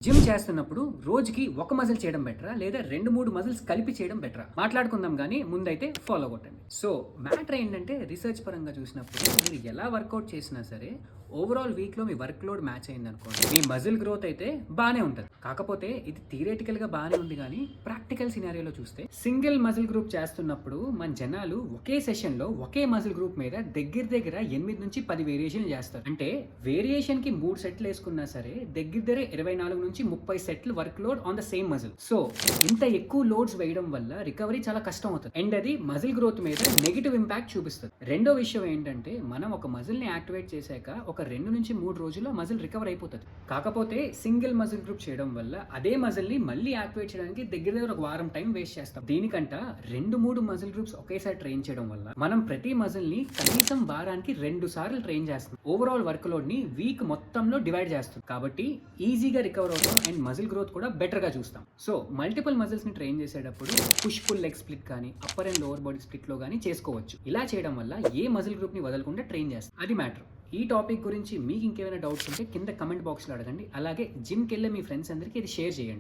Gym చేస్తున్నప్పుడు రోజుకి ఒక మజిల్ చేయడం బెటరా లేదా 2-3 మజిల్స్ కలిపి చేయడం బెటరా మాట్లాడుకుందాం కానీ ముందైతే ఫాలో కొట్టండి. సో మ్యాటర్ ఏంటంటే రీసెర్చ్ పరంగా చూసినప్పుడు మీరు ఎలా వర్కౌట్ చేసినా సరే ఓవరాల్ వీక్లో మీ వర్క్ లోడ్ మ్యాచ్ అయింది అనుకోండి, మీ మజిల్ గ్రోత్ అయితే బాగానే ఉంటుంది. కాకపోతే ఇది థియరిటికల్గా బాగానే ఉంది కానీ ప్రాక్టికల్ సినారియోలో చూస్తే సింగిల్ మజిల్ గ్రూప్ చేస్తున్నప్పుడు మన జనాలు ఒకే సెషన్లో ఒకే మజిల్ గ్రూప్ మీద దగ్గర 8 నుంచి 10 వేరియేషన్లు చేస్తారు. అంటే వేరియేషన్కి 3 సెట్లు వేసుకున్నా సరే దగ్గర 24 నుంచి 30 సెట్లు work load on the same muscle. So ఇంత ఎక్కువ లోడ్స్ వేయడం వల్ల రికవరీ చాలా కష్టం అవుతుంది అండ్ అది మజిల్ గ్రోత్ మీద నెగిటివ్ ఇంపాక్ట్ చూపిస్తుంది. రెండో విషయం ఏంటంటే మనం ఒక మజిల్ ని యాక్టివేట్ చేశాక ఒక 2 నుంచి 3 రోజుల్లో మజిల్ రికవర్ అయిపోతుంది. కాకపోతే సింగిల్ మజిల్ గ్రూప్ చేయడం వల్ల అదే మజిల్ ని మళ్ళీ యాక్టివేట్ చేయడానికి దగ్గర ఒక వారం టైం వేస్ట్ చేస్తాం. దీనికంట 2-3 మజిల్ గ్రూప్స్ ఒకేసారి ట్రైన్ చేయడం వల్ల మనం ప్రతి మజిల్ ని కనీసం వారానికి 2 సార్లు ట్రైన్ చేస్తాం. ఓవరాల్ వర్క్ లోడ్ ని వీక్ మొత్తంలో డివైడ్ చేస్తాం కాబట్టి ఈజీగా రికవర్ అవుతాం అండ్ మజిల్ గ్రోత్ కూడా బెటర్ గా చూస్తాం. సో మల్టిపుల్ మజిల్స్ ని ట్రైన్ చేసేటప్పుడు పుష్ పుల్ లెగ్ స్ప్లిట్ కానీ upper and lower body split లో కానీ చేసుకోవచ్చు. ఇలా చేయడం వల్ల ఏ మజిల్ గ్రూప్ ని వదలకుండా ట్రైన్ చేస్తాం. అది మ్యాటర్. ఈ టాపిక్ గురించి మీకు ఇంకేమైనా డౌట్స్ ఉంటే కింద కమెంట్ బాక్స్లో అడగండి. అలాగే జిమ్కి వెళ్ళే మీ ఫ్రెండ్స్ అందరికీ ఇది షేర్ చేయండి.